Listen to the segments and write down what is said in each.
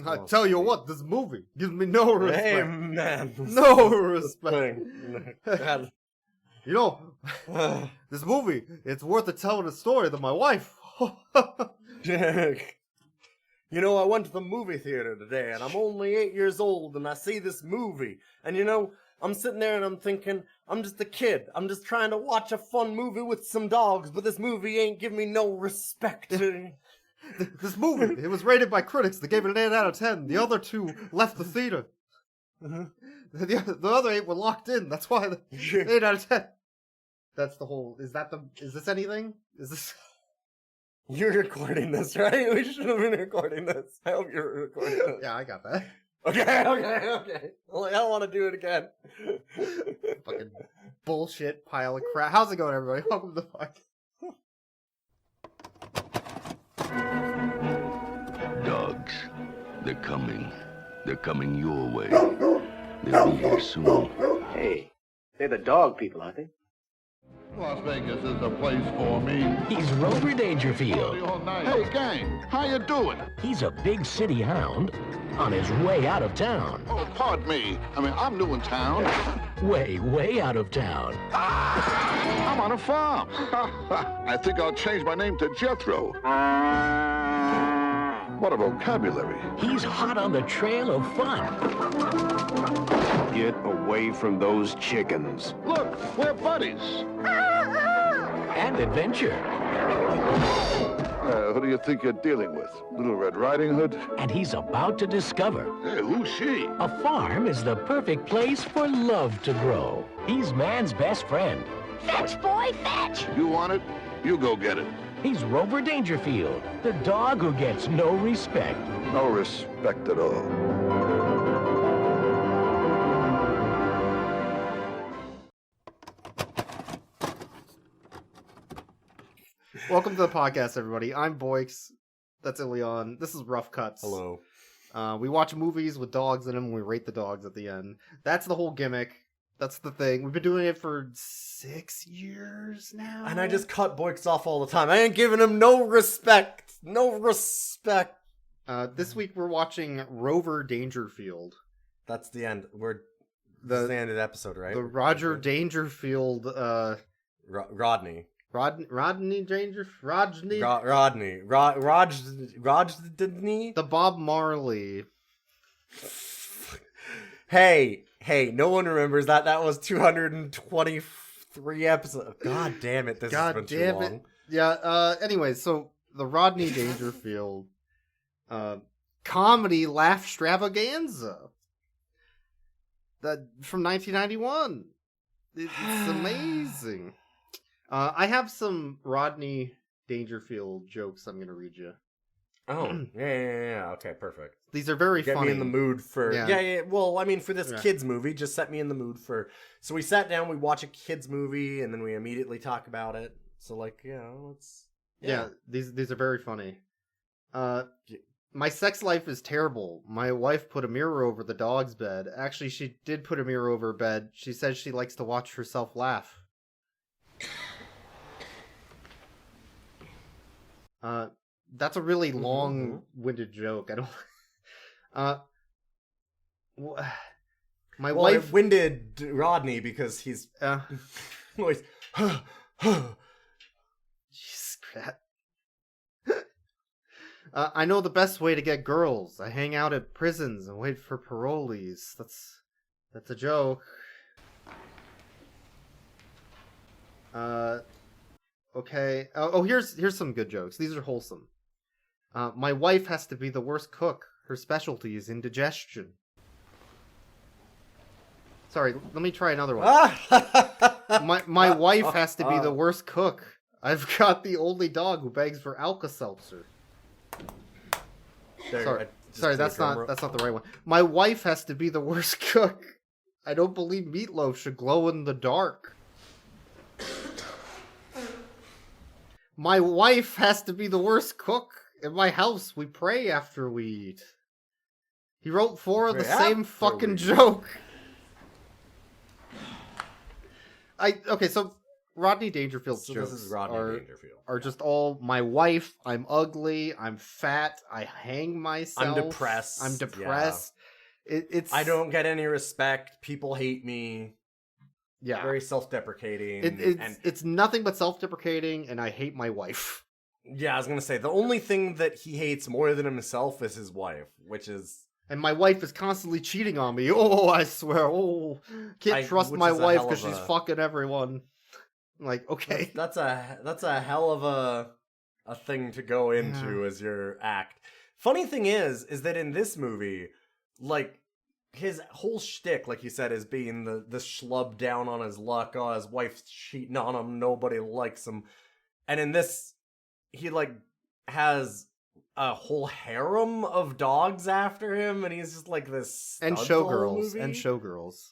I tell you what, this movie gives me no respect. Hey, man. No respect. God. You know, this movie, it's worth it telling a story than my wife. You know, I went to the movie theater today, and I'm only 8 years old, and I see this movie. And you know, I'm sitting there and I'm thinking, I'm just a kid. I'm just trying to watch a fun movie with some dogs, but this movie ain't giving me no respect. This movie, it was rated by critics. They gave it an 8 out of 10. The other 2 left the theater. The other 8 were locked in. That's why the 8 out of 10. That's the whole... Is this anything? Is this... You're recording this, right? We should have been recording this. I hope you're recording this. Yeah, I got that. Okay. Well, I don't want to do it again. Fucking bullshit pile of crap. How's it going, everybody? Welcome to the podcast. Dogs, they're coming. They're coming your way. They'll be here soon. Hey, they're the dog people, aren't they? Las Vegas is the place for me. He's Rover Dangerfield. Hey, gang, how you doing? He's a big city hound on his way out of town. Oh, pardon me. I mean, I'm new in town. Way out of town. I'm on a farm. I think I'll change my name to Jethro. What a vocabulary. He's hot on the trail of fun. Get away from those chickens. Look, we're buddies. And adventure. Who do you think you're dealing with? Little Red Riding Hood? And he's about to discover Hey, who's she? a farm is the perfect place for love to grow. He's man's best friend. Fetch, boy, fetch! You want it? You go get it. He's Rover Dangerfield, the dog who gets no respect. No respect at all. Welcome to the podcast, everybody. I'm Boix. That's Ilion. This is Rough Cuts. Hello. We watch movies with dogs in them, and we rate the dogs at the end. That's the whole gimmick. That's the thing. We've been doing it for 6 years now. And I just cut Boix off all the time. I ain't giving him no respect. No respect. This week we're watching Rover Dangerfield. That's the end. This is the end of the episode, right? The Roger Dangerfield, Rodney. Rodney Dangerfield? Rodney. Rodney? The Bob Marley. Hey, no one remembers that. That was 223 episodes. God damn it, this has been too long. Yeah, anyway, so the Rodney Dangerfield comedy laugh extravaganza from 1991. It's amazing. I have some Rodney Dangerfield jokes I'm going to read you. Oh, yeah. Okay, perfect. These are very funny. Get me in the mood for... Yeah. Well, I mean, for this kids movie, just set me in the mood for... So we sat down, we watch a kids movie, and then we immediately talk about it. So, like, let's... Yeah, these are very funny. My sex life is terrible. My wife put a mirror over the dog's bed. Actually, she did put a mirror over her bed. She says she likes to watch herself laugh. That's a really long-winded joke. I don't... my wife... It winded Rodney because he's... always... Jesus, crap. I know the best way to get girls. I hang out at prisons and wait for parolees. That's a joke. Okay. Oh, here's some good jokes. These are wholesome. My wife has to be the worst cook. Her specialty is indigestion. Sorry, let me try another one. My wife has to be the worst cook. I've got the only dog who begs for Alka-Seltzer. Sorry, that's not the right one. My wife has to be the worst cook. I don't believe meatloaf should glow in the dark. My wife has to be the worst cook. In my house, we pray after we eat. He wrote 4 of the same fucking joke. Okay, so Rodney Dangerfield's So jokes this is Rodney Dangerfield. are just all my wife. I'm ugly. I'm fat. I hang myself. I'm depressed. I'm depressed. It's I don't get any respect. People hate me. yeah. Very self-deprecating. It's nothing but self-deprecating, and I hate my wife. Yeah, I was gonna say the only thing that he hates more than himself is his wife, which is. And my wife is constantly cheating on me. Oh, I swear. Oh, can't trust my wife because she's fucking everyone. I'm like, okay, that's a hell of a thing to go into as your act. Funny thing is that in this movie, like his whole shtick, like you said, is being the schlub down on his luck. Oh, his wife's cheating on him. Nobody likes him. And in this, he like has a whole harem of dogs after him, and he's just like this and showgirls.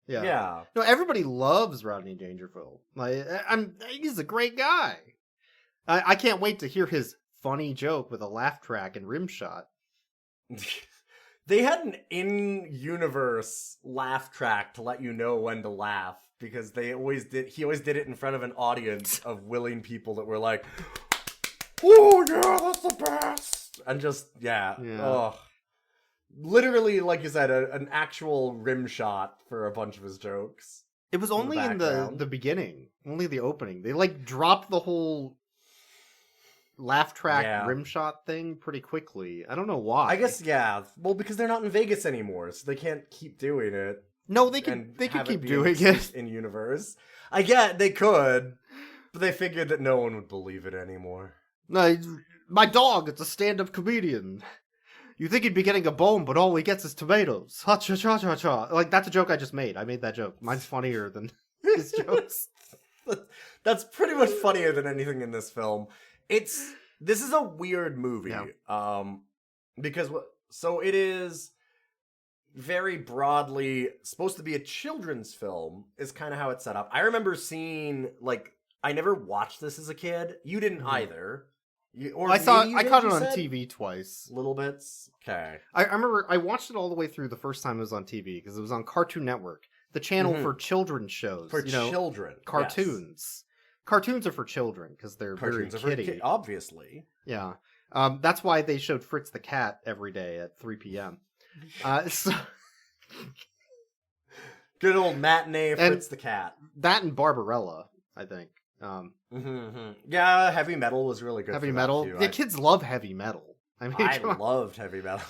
Yeah. No, everybody loves Rodney Dangerfield. Like, he's a great guy. I can't wait to hear his funny joke with a laugh track and rim shot. They had an in-universe laugh track to let you know when to laugh, because he always did it in front of an audience of willing people that were like, oh yeah, that's the best, and just literally, like you said, an actual rim shot for a bunch of his jokes. It was only in the beginning, only the opening. They like dropped the whole laugh track rim shot thing pretty quickly. I don't know why. I guess well, because they're not in Vegas anymore, so they can't keep doing it. No, they can keep doing it in universe. I get they could, but they figured that no one would believe it anymore. No, my dog, it's a stand-up comedian. You think he'd be getting a bone, but all he gets is tomatoes. Ha cha cha cha cha. Like, that's a joke I just made. I made that joke. Mine's funnier than his jokes. That's pretty much funnier than anything in this film. This is a weird movie. Because it is very broadly supposed to be a children's film, is kind of how it's set up. I remember seeing, like, I never watched this as a kid. You didn't either. I caught it on TV twice. Little bits? Okay. I remember I watched it all the way through the first time it was on TV, because it was on Cartoon Network, the channel for children's shows. For children. Cartoons. Yes. Cartoons are for children, because they're Cartoons very kiddie. Obviously. Yeah. That's why they showed Fritz the Cat every day at 3 p.m. Good old matinee Fritz the Cat. That and Barbarella, I think. Yeah, heavy metal was really good. Heavy metal? Yeah, kids love heavy metal. I mean, I loved heavy metal.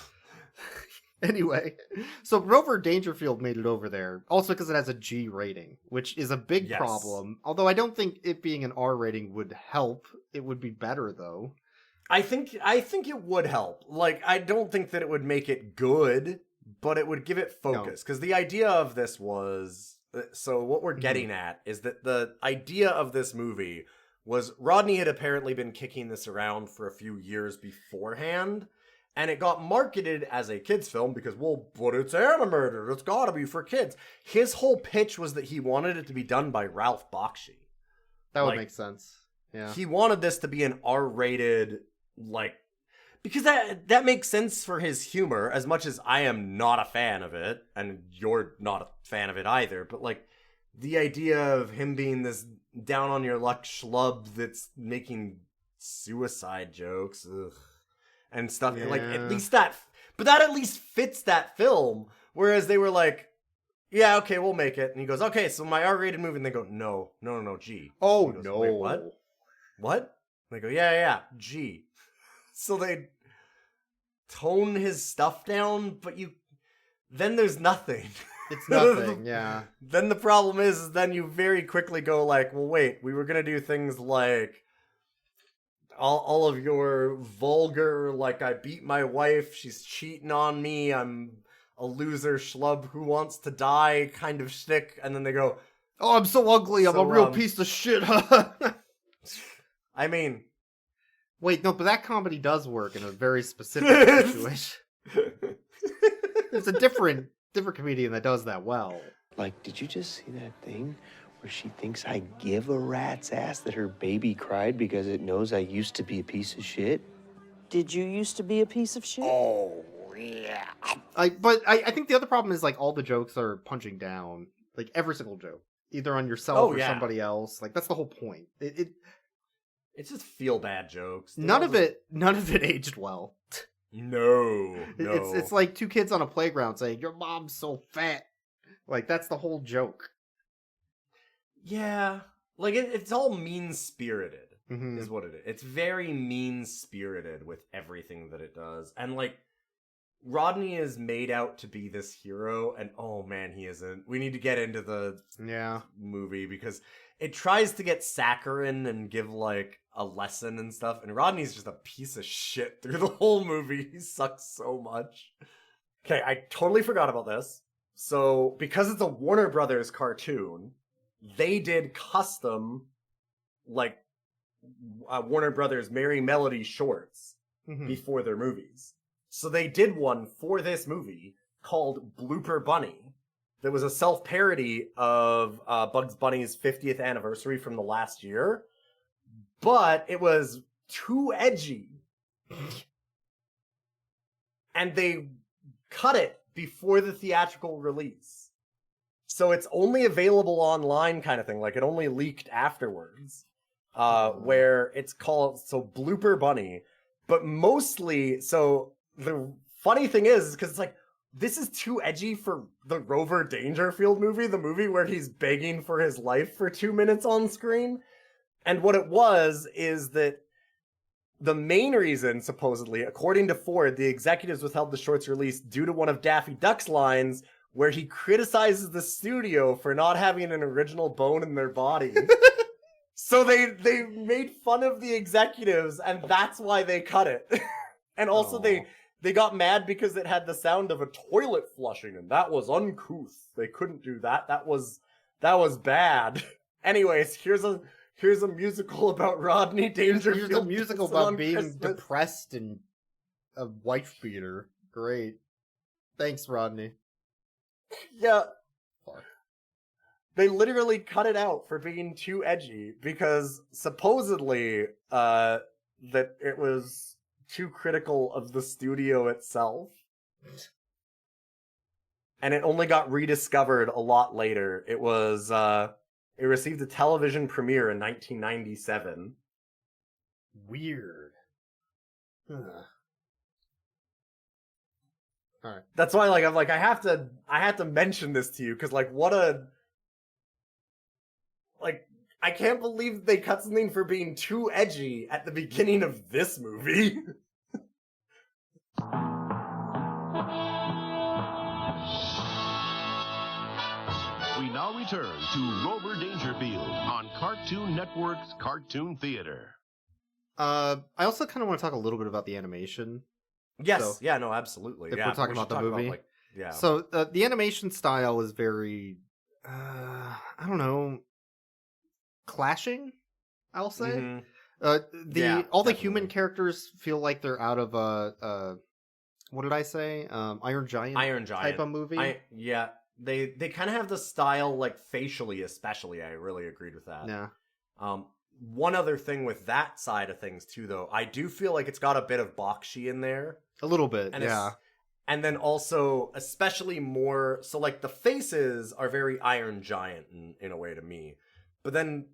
Anyway, so Rover Dangerfield made it over there, also because it has a G rating, which is a big problem. Although I don't think it being an R rating would help. It would be better, though. I think it would help. Like, I don't think that it would make it good, but it would give it focus. Because the idea of this was... So what we're getting at is that the idea of this movie was Rodney had apparently been kicking this around for a few years beforehand, and it got marketed as a kid's film because, well, but it's animated. It's got to be for kids. His whole pitch was that he wanted it to be done by Ralph Bakshi. That would make sense. Yeah. He wanted this to be an R-rated, like... Because that makes sense for his humor, as much as I am not a fan of it, and you're not a fan of it either, but, like, the idea of him being this down-on-your-luck schlub that's making suicide jokes, and stuff, like, at least that... But that at least fits that film, whereas they were like, yeah, okay, we'll make it. And he goes, okay, so my R-rated movie, and they go, no, G. Oh, goes, no. Wait, what? What? And they go, yeah, G. So they tone his stuff down, but then there's nothing. It's nothing, yeah. Then the problem is then you very quickly go like, well, wait, we were going to do things like all of your vulgar, like, I beat my wife, she's cheating on me, I'm a loser schlub who wants to die kind of shtick, and then they go, oh, I'm so ugly, I'm a real piece of shit. I mean... Wait, no, but that comedy does work in a very specific situation. There's a different comedian that does that well. Like, did you just see that thing where she thinks I give a rat's ass that her baby cried because it knows I used to be a piece of shit? Did you used to be a piece of shit? Oh, yeah. But I think the other problem is, like, all the jokes are punching down. Like, every single joke either on yourself or yeah. somebody else. Like that's the whole point. It's just feel bad jokes. None of it aged well. No. It's like two kids on a playground saying, "Your mom's so fat." Like that's the whole joke. Yeah. Like it's all mean-spirited Mm-hmm. is what it is. It's very mean-spirited with everything that it does. And like Rodney is made out to be this hero, and oh man, he isn't. We need to get into the movie because it tries to get saccharine and give like a lesson and stuff, and Rodney's just a piece of shit through the whole movie. He sucks so much. Okay, I totally forgot about this. So, because it's a Warner Brothers cartoon, they did custom, like, Warner Brothers Merry Melody shorts before their movies. So they did one for this movie called Blooper Bunny. That was a self-parody of Bugs Bunny's 50th anniversary from the last year. But it was too edgy. And they cut it before the theatrical release. So it's only available online kind of thing. Like, it only leaked afterwards. Where it's called, Blooper Bunny. But mostly, so the funny thing is because it's like, this is too edgy for the Rover Dangerfield movie, the movie where he's begging for his life for 2 minutes on screen. And what it was is that the main reason, supposedly, according to Ford, the executives withheld the short's release due to one of Daffy Duck's lines where he criticizes the studio for not having an original bone in their body. So they made fun of the executives, and that's why they cut it. And also they got mad because it had the sound of a toilet flushing, and that was uncouth. They couldn't do that. That was bad. Anyways, here's a musical about Rodney Dangerfield. Here's a musical about being depressed and a wife beater. Great. Thanks, Rodney. Yeah. Fuck. They literally cut it out for being too edgy because supposedly that it was too critical of the studio itself. And it only got rediscovered a lot later. It was it received a television premiere in 1997. Weird. All right. That's why I have to mention this to you because I can't believe they cut something for being too edgy at the beginning of this movie. We now return to Rover Dangerfield on Cartoon Network's Cartoon Theater. I also kind of want to talk a little bit about the animation. Yes, absolutely. If we're talking about the movie. So the animation style is very, I don't know, clashing, I'll say. Mm-hmm. All the human characters feel like they're out of what did I say? Iron Giant type of movie. They kind of have the style, like, facially especially. I really agreed with that. Yeah. One other thing with that side of things, too, though, I do feel like it's got a bit of Bakshi in there. A little bit, yeah. And then also, especially more... So, like, the faces are very Iron Giant in a way to me. But then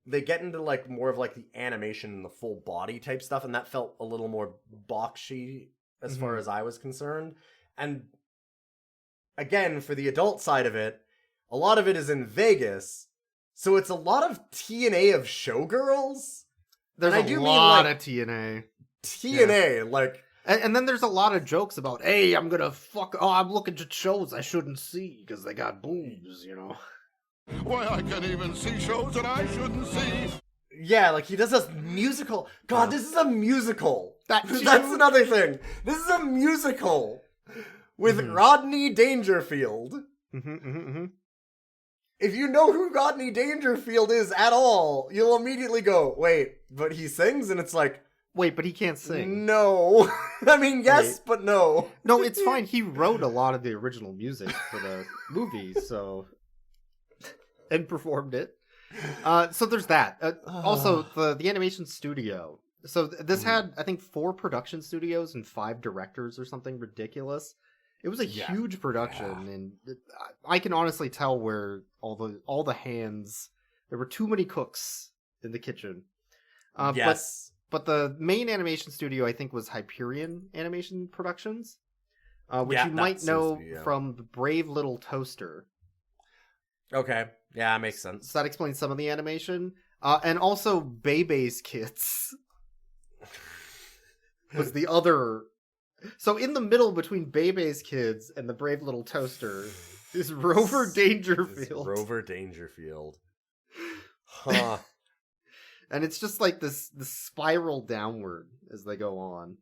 they get into, like, more of, like, the animation and the full body type stuff, and that felt a little more Bakshi as far as I was concerned. And... Again, for the adult side of it, a lot of it is in Vegas, so it's a lot of TNA of showgirls. There's a lot of TNA. TNA, like... And then there's a lot of jokes about, hey, I'm looking at shows I shouldn't see because they got boobs, you know? Why, I can even see shows that I shouldn't see. Yeah, like, he does this musical... God, this is a musical! That's another thing! This is a musical! With Rodney Dangerfield. If you know who Rodney Dangerfield is at all, you'll immediately go, wait, but he sings? And it's like... Wait, but he can't sing. No. I mean, yes, but no. No, it's fine. He wrote a lot of the original music for the movies, so... And performed it. So there's that. Also, the animation studio. So this had, I think, 4 production studios and 5 directors or something ridiculous. It was a huge production, and I can honestly tell where all the hands. There were too many cooks in the kitchen. Yes. But the main animation studio, I think, was Hyperion Animation Productions, which you might know from the Brave Little Toaster. Okay, yeah, that makes sense. So that explains some of the animation. And also Bebe's Kids was the other. So in the middle between Bebe's Kids and the Brave Little Toaster is Rover Dangerfield. Rover Dangerfield. Huh. And it's just like this spiral downward as they go on.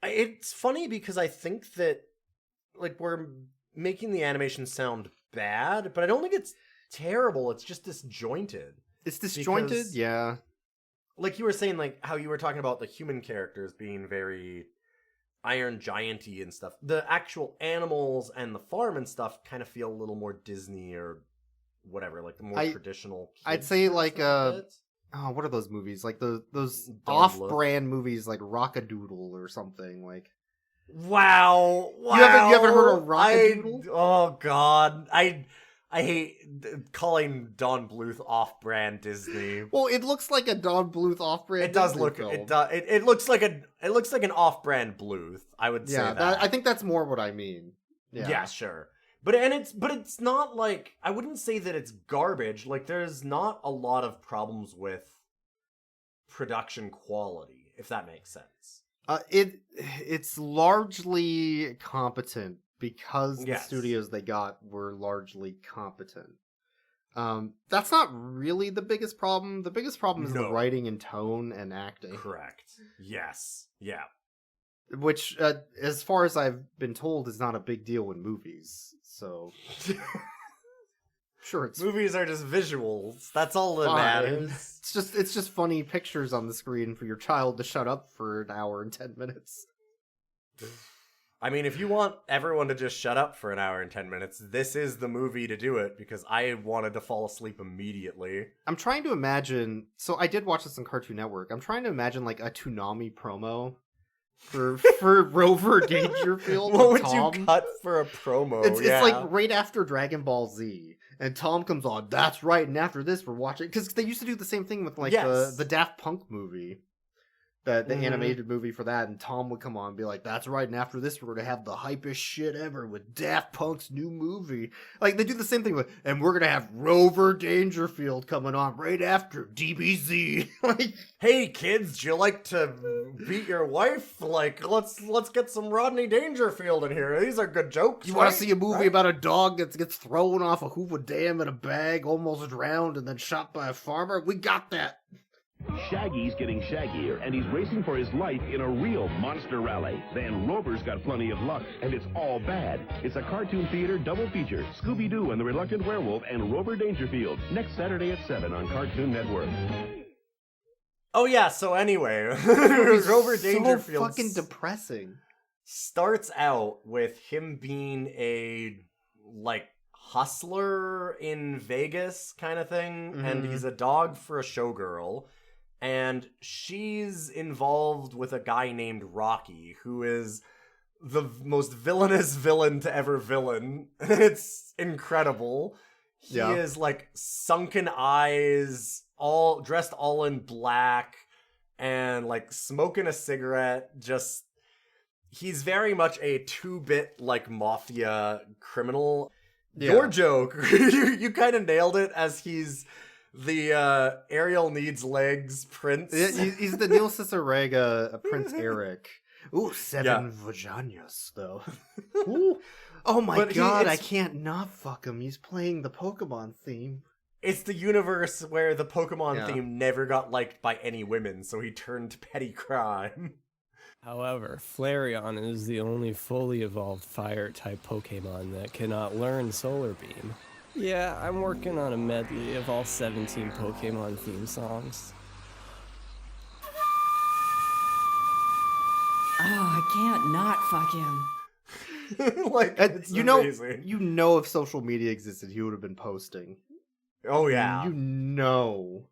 It's funny because I think that like we're making the animation sound bad, but I don't think it's terrible. It's just disjointed. It's disjointed, because, yeah. Like you were saying, like how you were talking about the human characters being very Iron Giant-y and stuff. The actual animals and the farm and stuff kind of feel a little more Disney or whatever, like the more traditional. I'd say like what are those movies? Like those off-brand movies like Rockadoodle or something like. Wow! You haven't heard of Rockadoodle? Oh God! I hate calling Don Bluth off-brand Disney. Well, it looks like a Don Bluth off-brand. It does look. Film. It looks like an off-brand Bluth. I would say that. I think that's more what I mean. Yeah, sure. But it's not like, I wouldn't say that it's garbage. Like there's not a lot of problems with production quality, if that makes sense. It's largely competent because the studios they got were largely competent. That's not really the biggest problem. The biggest problem is the writing and tone and acting. Correct. Yes. Yeah. Which, as far as I've been told, is not a big deal in movies. So, sure, movies are just visuals. That's all that matters. It's just funny pictures on the screen for your child to shut up for an hour and 10 minutes. I mean, if you want everyone to just shut up for an hour and 10 minutes, this is the movie to do it, because I wanted to fall asleep immediately. I'm trying to imagine. So I did watch this on Cartoon Network. I'm trying to imagine like a Toonami promo. For Rover Dangerfield. What would you cut for a promo? It's like right after Dragon Ball Z, and Tom comes on. That's right, and after this, we're watching because they used to do the same thing with like the Daft Punk movie, the animated movie for that, and Tom would come on and be like, "That's right, and after this, we're gonna have the hypest shit ever with Daft Punk's new movie." Like they do the same thing with, and we're gonna have Rover Dangerfield coming on right after DBZ. Like, hey kids, do you like to beat your wife? Like, let's get some Rodney Dangerfield in here. These are good jokes. You want to see a movie about a dog that gets thrown off a Hoover Dam in a bag, almost drowned, and then shot by a farmer? We got that. Shaggy's getting shaggier, and he's racing for his life in a real monster rally. Then Rover's got plenty of luck, and it's all bad. It's a Cartoon Theater double feature, Scooby-Doo and the Reluctant Werewolf and Rover Dangerfield, next Saturday at 7 on Cartoon Network. Oh yeah, so anyway, Rover Dangerfield so fucking depressing. Starts out with him being a, like, hustler in Vegas kind of thing, and he's a dog for a showgirl. And she's involved with a guy named Rocky, who is the most villainous villain to ever villain. It's incredible. He is like sunken eyes, all dressed all in black, and like smoking a cigarette. Just, he's very much a 2-bit like mafia criminal. Your joke, you kind of nailed it, as he's the Ariel Needs Legs prince. Yeah, he's the Neil Cicerega Prince Eric. Ooh, 7 vaginas, though. Ooh. Oh my god, I can't not fuck him. He's playing the Pokemon theme. It's the universe where the Pokemon theme never got liked by any women, so he turned to petty crime. However, Flareon is the only fully evolved fire-type Pokemon that cannot learn Solar Beam. Yeah, I'm working on a medley of all 17 Pokemon theme songs. Oh, I can't not fuck him. Like, it's amazing. You know if social media existed, he would have been posting. Oh yeah. You know.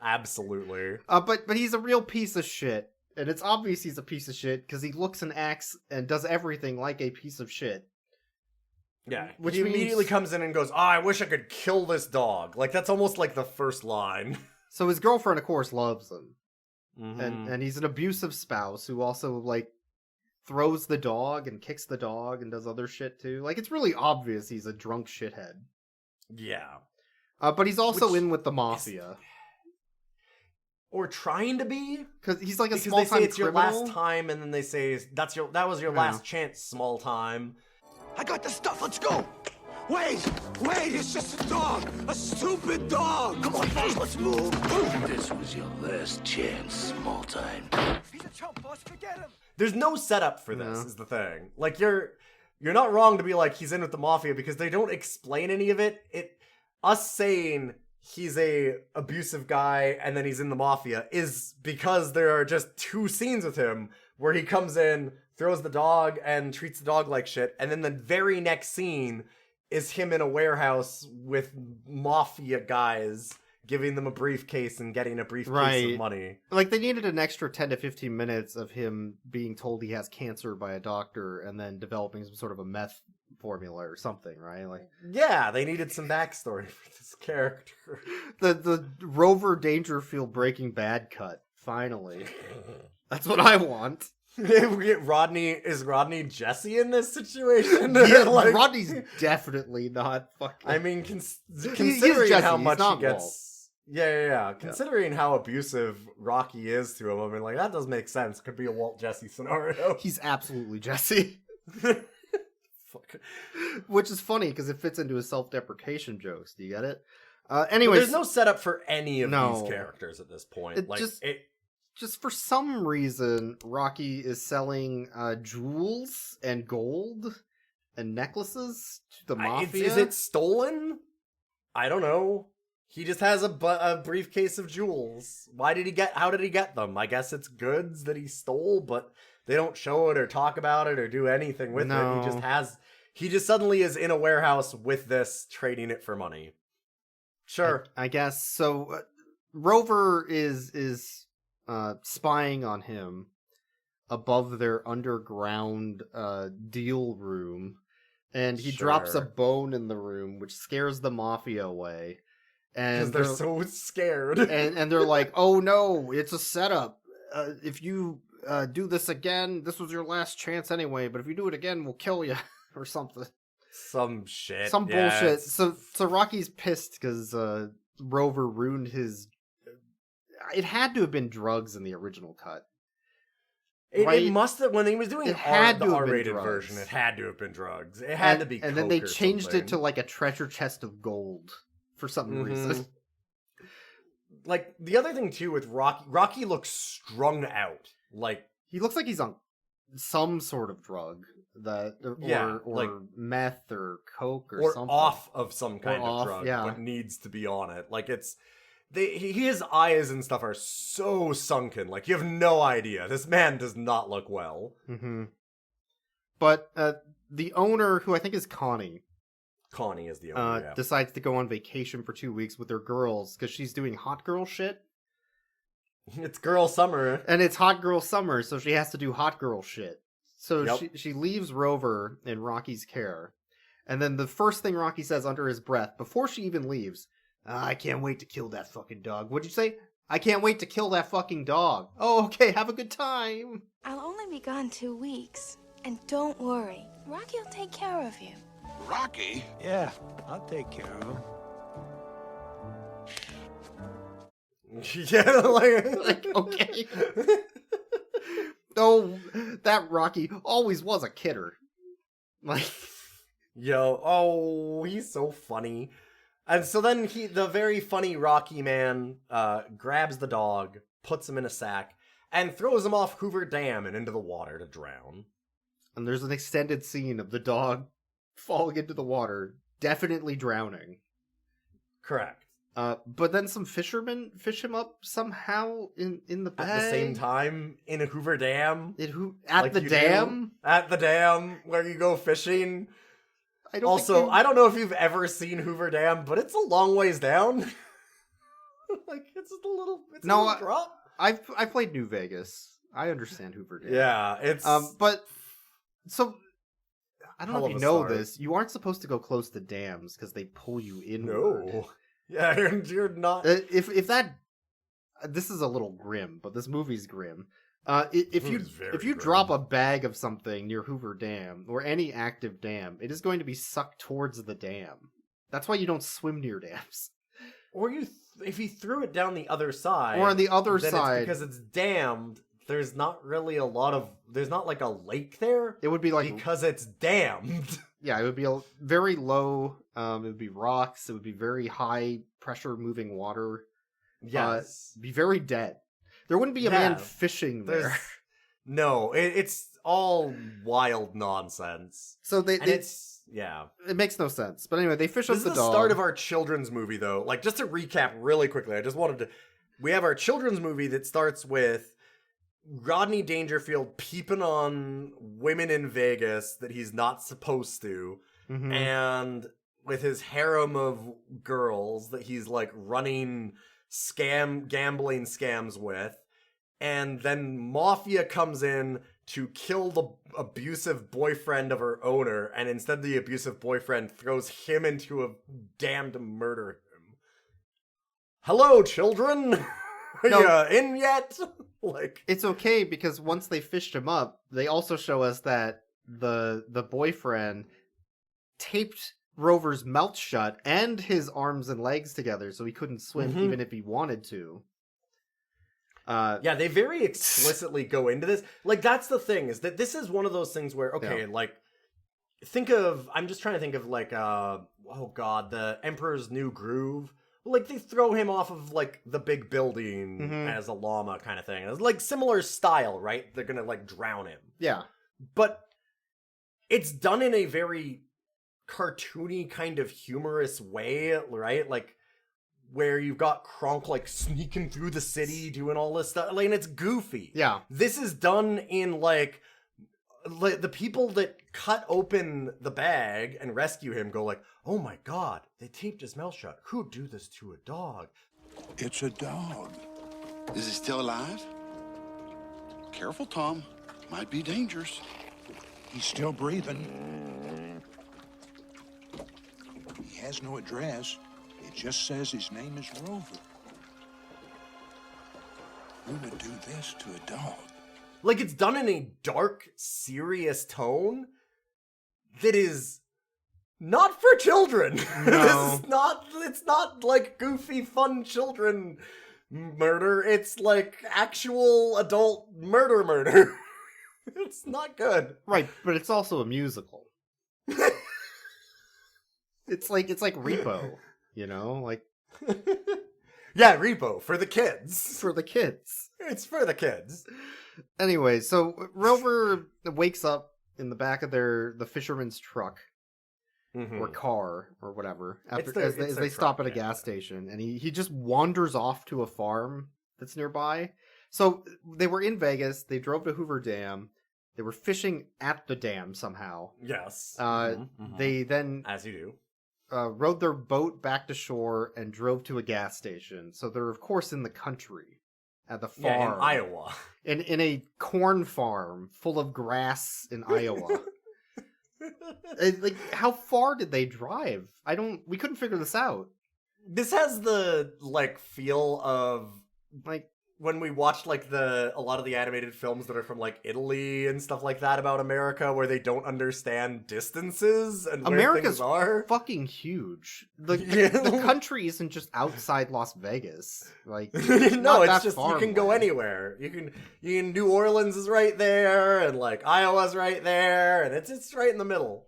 Absolutely. But he's a real piece of shit. And it's obvious he's a piece of shit because he looks and acts and does everything like a piece of shit. Yeah, Which he means... immediately comes in and goes, I wish I could kill this dog. Like, that's almost like the first line. So his girlfriend, of course, loves him. Mm-hmm. And he's an abusive spouse who also, like, throws the dog and kicks the dog and does other shit, too. Like, it's really obvious he's a drunk shithead. Yeah. But he's also in with the mafia. Or trying to be. Because he's like a because small-time they say it's criminal. your last time, and then they say, that was your last chance, small time. I got the stuff, let's go! Wait, it's just a dog! A stupid dog! Come on, fellas, let's move! This was your last chance, small time. He's a chump, boss, forget him! There's no setup for this, is the thing. Like, you're not wrong to be like, he's in with the mafia, because they don't explain any of it. Us saying he's a abusive guy and then he's in the mafia is because there are just 2 scenes with him where he comes in, throws the dog, and treats the dog like shit, and then the very next scene is him in a warehouse with mafia guys giving them a briefcase and getting a briefcase of money. Like, they needed an extra 10 to 15 minutes of him being told he has cancer by a doctor and then developing some sort of a meth formula or something, right? Like, yeah, they needed some backstory for this character. The Rover Dangerfield Breaking Bad cut, finally. That's what I want. Is Rodney Jesse in this situation? Yeah, like, Rodney's definitely not fucking... I mean, considering how much he gets... Walt. Yeah. Considering how abusive Rocky is to him, I mean, like, that does make sense. Could be a Walt Jesse scenario. He's absolutely Jesse. Fuck. Which is funny, because it fits into his self-deprecation jokes. Do you get it? Anyways... There's no setup for any of these characters at this point. Just for some reason, Rocky is selling jewels and gold and necklaces to the mafia. Is it stolen? I don't know. He just has a briefcase of jewels. How did he get them? I guess it's goods that he stole, but they don't show it or talk about it or do anything with it. He just suddenly is in a warehouse with this, trading it for money. Sure. I guess. So, Rover is spying on him above their underground deal room, and he drops a bone in the room, which scares the mafia away. Because they're so scared. and they're like, oh no, it's a setup. If you do this again, this was your last chance anyway, but if you do it again, we'll kill you, or something. Some shit. Some bullshit. So Rocky's pissed because Rover ruined his... It had to have been drugs in the original cut. It must have, when he was doing the R-rated drugs. version, it had to have been drugs. It had to be and then they changed it to like a treasure chest of gold for some reason. Like, the other thing too with Rocky looks strung out. Like, he looks like he's on some sort of drug. Or like meth or coke or something. Or off of some kind of drug, but needs to be on it. Like, his eyes and stuff are so sunken. Like, you have no idea. This man does not look well. Mm-hmm. But the owner, who I think is Connie is the owner, decides to go on vacation for 2 weeks with her girls because she's doing hot girl shit. It's girl summer. And it's hot girl summer, so she has to do hot girl shit. So she leaves Rover in Rocky's care. And then the first thing Rocky says under his breath, before she even leaves, I can't wait to kill that fucking dog. What'd you say? I can't wait to kill that fucking dog. Oh, okay, have a good time. I'll only be gone 2 weeks. And don't worry, Rocky will take care of you. Rocky? Yeah, I'll take care of him. Yeah, like okay. Oh, that Rocky always was a kidder. Like, he's so funny. And so then the very funny Rocky man, grabs the dog, puts him in a sack, and throws him off Hoover Dam and into the water to drown. And there's an extended scene of the dog falling into the water, definitely drowning. Correct. But then some fishermen fish him up somehow in the bay. At the same time, in a Hoover Dam. At the dam? At the dam, where you go fishing. I don't know if you've ever seen Hoover Dam, but it's a long ways down. Like, it's just a little drop. I played New Vegas. I understand Hoover Dam. Yeah, it's but so I don't know if hell you of a know start. this. You aren't supposed to go close to dams because they pull you inward. No. Yeah, you're not. If that, this is a little grim, but this movie's grim. If you drop a bag of something near Hoover Dam or any active dam, it is going to be sucked towards the dam. That's why you don't swim near dams. Or if you threw it down the other side, Or on the other then side, it's because it's dammed. There's not really there's not like a lake there. It would be like because it's dammed. Yeah, it would be very low. It would be rocks. It would be very high pressure moving water. Yes, be very dead. There wouldn't be a man fishing there. No, it's all wild nonsense. So yeah, it makes no sense. But anyway, they fish up the dog. This is the start of our children's movie, though. Like, just to recap really quickly, we have our children's movie that starts with Rodney Dangerfield peeping on women in Vegas that he's not supposed to, and with his harem of girls that he's like running gambling scams with, and then Mafia comes in to kill the abusive boyfriend of her owner, and instead the abusive boyfriend throws him into a dam to murder him. Hello, children! Are you in yet? Like, it's okay because once they fished him up, they also show us that the boyfriend taped Rover's mouth shut and his arms and legs together so he couldn't swim even if he wanted to. Yeah, they very explicitly go into this. Like, that's the thing, is that this is one of those things where, like, I'm just trying to think of, like, the Emperor's New Groove. Like, they throw him off of, like, the big building as a llama kind of thing. It's, like, similar style, right? They're gonna, like, drown him. Yeah. But it's done in a very cartoony kind of humorous way, right? Like, where you've got Kronk, like, sneaking through the city, doing all this stuff. Like, and it's goofy. Yeah. This is done in, like, the people that cut open the bag and rescue him go like, oh my god, they taped his mouth shut. Who'd do this to a dog? It's a dog. Is he still alive? Careful, Tom. Might be dangerous. He's still breathing. He has no address. It just says his name is Rover. Who would do this to a dog? Like, it's done in a dark, serious tone that is not for children. No. It's not like goofy, fun children murder. It's like actual adult murder. It's not good. Right, but it's also a musical. It's like Repo, you know? Like, yeah, Repo for the kids. For the kids. It's for the kids. Anyway, so Rover wakes up in the back of the fisherman's truck or car or whatever as they stop at a gas station, and he just wanders off to a farm that's nearby. So they were in Vegas. They drove to Hoover Dam. They were fishing at the dam somehow. Yes. They then, as you do, rowed their boat back to shore and drove to a gas station. So they're of course in the country. At the farm. Yeah, in Iowa. In a corn farm full of grass in Iowa. Like, how far did they drive? We couldn't figure this out. This has the, like, feel of, like, when we watched, like, a lot of the animated films that are from, like, Italy and stuff like that about America, where they don't understand distances and where America's things are. Fucking huge. The country isn't just outside Las Vegas. Like, no, it's just you can go anywhere. You can New Orleans is right there, and like Iowa's right there, and it's right in the middle.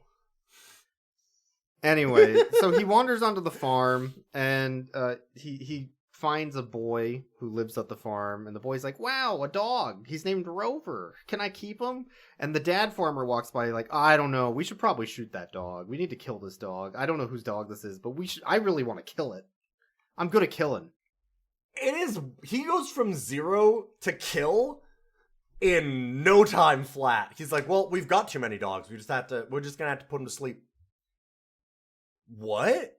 Anyway, so he wanders onto the farm, and he finds a boy who lives at the farm, and the boy's like, wow, a dog. He's named Rover. Can I keep him? And the dad farmer walks by like, I don't know. We should probably shoot that dog. We need to kill this dog. I don't know whose dog this is, but I really want to kill it. I'm good at killing. He goes from 0 to kill in no time flat. He's like, well, we've got too many dogs. We're just gonna have to put them to sleep. What?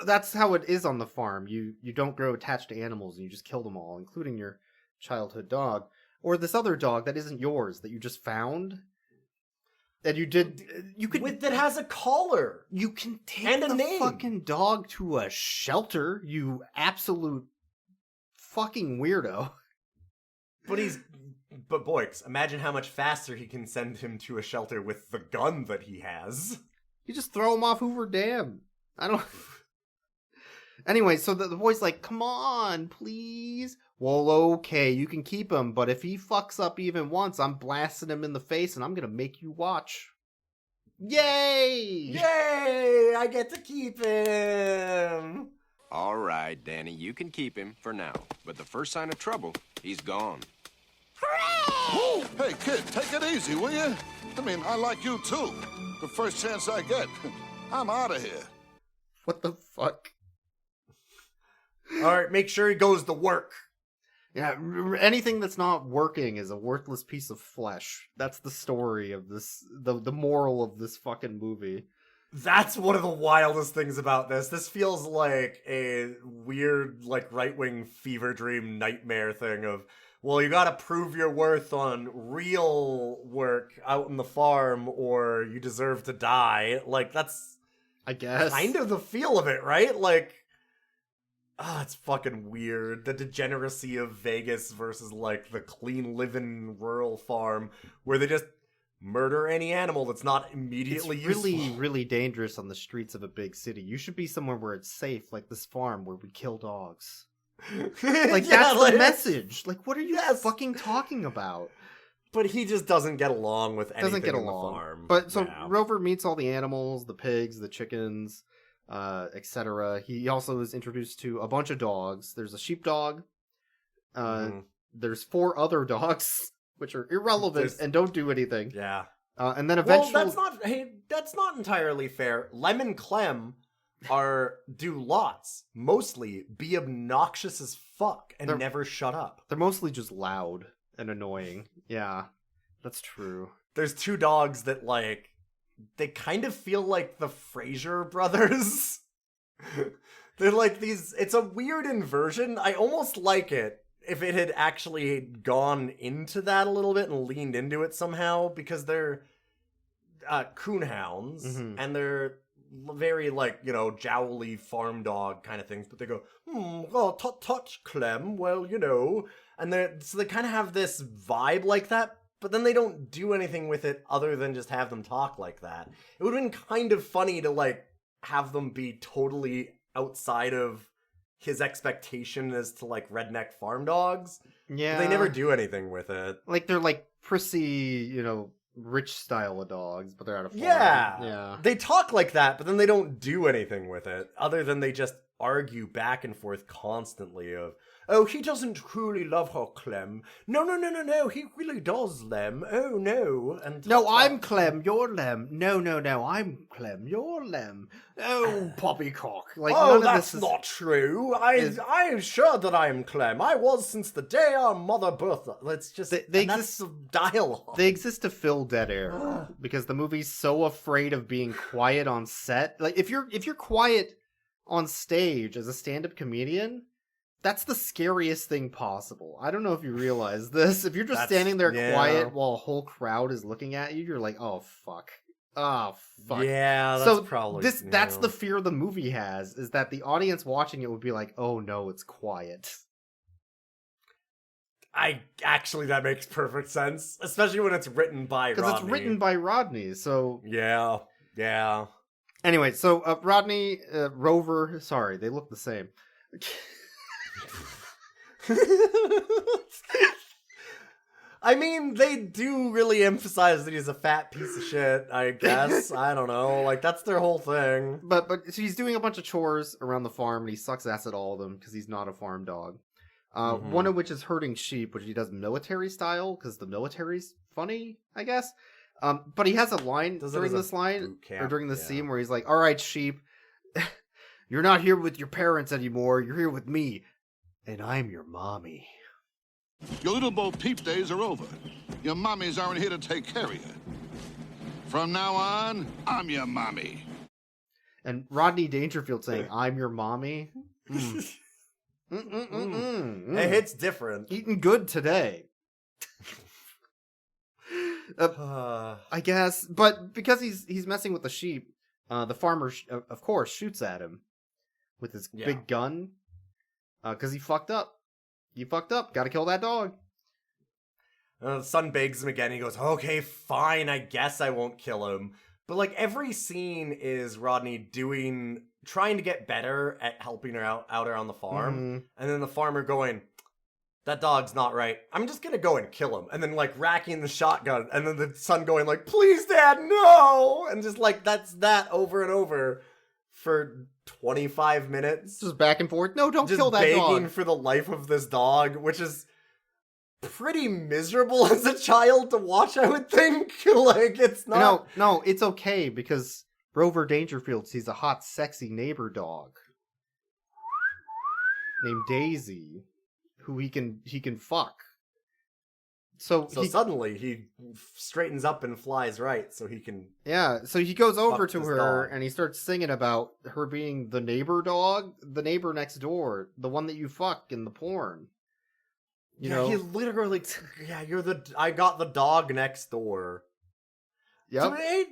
That's how it is on the farm. You don't grow attached to animals, and you just kill them all, including your childhood dog. Or this other dog that isn't yours, that you just found? That you could... That has a collar! You can take and a the name. fucking dog to a shelter, you absolute fucking weirdo. But Boyks, imagine how much faster he can send him to a shelter with the gun that he has. You just throw him off Hoover Dam. I don't... Anyway, so the boy's like, come on, please. Well, okay, you can keep him, but if he fucks up even once, I'm blasting him in the face and I'm gonna make you watch. Yay! Yay! I get to keep him! All right, Danny, you can keep him for now. But the first sign of trouble, he's gone. Whoa! Hey, kid, take it easy, will you? I mean, I like you too. The first chance I get, I'm out of here. What the fuck? Alright, make sure he goes to work. Yeah, anything that's not working is a worthless piece of flesh. That's the story of this, the moral of this fucking movie. That's one of the wildest things about this. This feels like a weird, like, right-wing fever dream nightmare thing of, well, you gotta prove your worth on real work out in the farm, or you deserve to die. Like, that's... I guess. Kind of the feel of it, right? Like... it's fucking weird. The degeneracy of Vegas versus, like, the clean living rural farm where they just murder any animal that's not immediately useful. It's useful. really dangerous on the streets of a big city. You should be somewhere where it's safe, like this farm where we kill dogs. Like, that's the message. Like, what are you fucking talking about? But he just doesn't get along with anything in the farm. But so Rover meets all the animals, the pigs, the chickens, etc. He also is introduced to a bunch of dogs. There's a sheepdog. There's 4 other dogs, which are irrelevant and don't do anything. Yeah. And then eventually... Well, that's not entirely fair. Lem and Clem do lots. Mostly be obnoxious as fuck and never shut up. They're mostly just loud and annoying. Yeah, that's true. There's 2 dogs that, like... They kind of feel like the Fraser brothers. They're like these... It's a weird inversion. I almost like it if it had actually gone into that a little bit and leaned into it somehow, because they're coonhounds, and they're very, like, you know, jowly farm dog kind of things, but they go, tut, Clem, well, you know, and so they kind of have this vibe like that. But then they don't do anything with it other than just have them talk like that. It would have been kind of funny to, like, have them be totally outside of his expectation as to, like, redneck farm dogs. Yeah. But they never do anything with it. Like, they're, like, prissy, you know, rich style of dogs, but they're out of farm. Yeah. They talk like that, but then they don't do anything with it other than they just argue back and forth constantly of, oh, he doesn't truly love her, Clem. No, he really does, Lem. Oh, no. And no, I'm Clem, you're Lem. No, I'm Clem, you're Lem. Oh, poppycock. Like, oh, that's not true. I'm sure that I am Clem. I was since the day our mother birthed us. Let's just... that's the dialogue. They exist to fill dead air. Because the movie's so afraid of being quiet on set. Like, if you're quiet on stage as a stand-up comedian... That's the scariest thing possible. I don't know if you realize this. If you're just standing there quiet while a whole crowd is looking at you, you're like, oh, fuck. Oh, fuck. Yeah, that's probably... That's the fear the movie has, is that the audience watching it would be like, oh, no, it's quiet. That makes perfect sense. Especially when it's written by Rodney. Because it's written by Rodney, so... Yeah. Anyway, so Rodney, Rover... Sorry, they look the same. I mean, they do really emphasize that he's a fat piece of shit, I guess. I don't know. Like, that's their whole thing. But so he's doing a bunch of chores around the farm, and he sucks ass at all of them because he's not a farm dog. One of which is herding sheep, which he does military style, because the military's funny, I guess. But he has a line during this scene where he's like, all right, sheep, you're not here with your parents anymore, you're here with me. And I'm your mommy. Your little Bo Peep days are over. Your mommies aren't here to take care of you. From now on, I'm your mommy. And Rodney Dangerfield saying, I'm your mommy? It hits different. Eating good today. I guess, but because he's messing with the sheep, the farmer, of course, shoots at him with his big gun. Because he fucked up. You fucked up. Gotta kill that dog. The son begs him again. He goes, okay, fine, I guess I won't kill him. But, like, every scene is Rodney trying to get better at helping her out on the farm. Mm-hmm. And then the farmer going, that dog's not right. I'm just gonna go and kill him. And then, like, racking the shotgun. And then the son going, like, please, Dad, no! And just, like, that's that over and over for 25 minutes. Just back and forth. No, don't just kill that dog. begging for the life of this dog, which is pretty miserable as a child to watch, I would think. Like, it's not... No, it's okay, because Rover Dangerfield sees a hot, sexy neighbor dog named Daisy, who he can fuck. So suddenly he straightens up and flies right, so he can... Yeah, so he goes over to her, dog. and he starts singing about her being the neighbor dog, the neighbor next door, the one that you fuck in the porn. You know? He literally... I got the dog next door. Yep. So I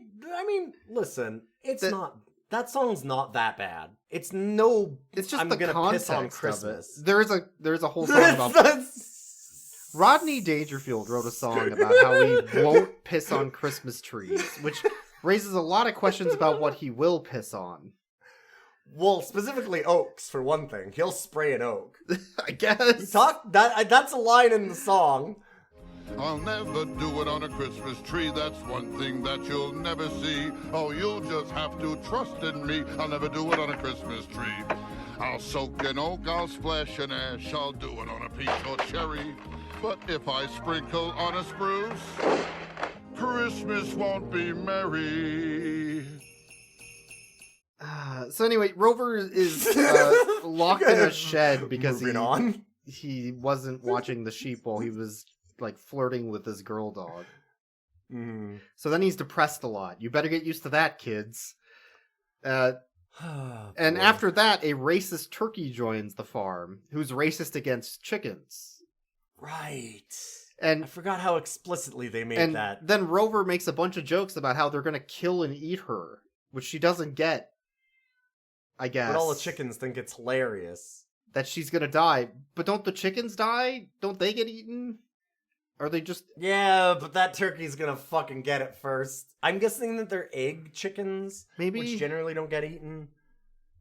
mean, listen, that song's not that bad. It's just I'm gonna context piss on of Christmas. it. There's a whole song about... Rodney Dangerfield wrote a song about how he won't piss on Christmas trees, which raises a lot of questions about what he will piss on. Well, specifically oaks, for one thing. He'll spray an oak. I guess. That's a line in the song. I'll never do it on a Christmas tree. That's one thing that you'll never see. Oh, you'll just have to trust in me. I'll never do it on a Christmas tree. I'll soak an oak, I'll splash an ash. I'll do it on a peach or cherry. But if I sprinkle on a spruce, Christmas won't be merry. So anyway, Rover is locked in a shed because he wasn't watching the sheep while he was like flirting with his girl dog. Mm. So then he's depressed a lot. You better get used to that, kids. And after that, a racist turkey joins the farm, who's racist against chickens. Right. And I forgot how explicitly they made that. Then Rover makes a bunch of jokes about how they're going to kill and eat her, which she doesn't get, I guess. But all the chickens think it's hilarious. That she's going to die. But don't the chickens die? Don't they get eaten? Are they just... Yeah, but that turkey's going to fucking get it first. I'm guessing that they're egg chickens. Maybe. Which generally don't get eaten.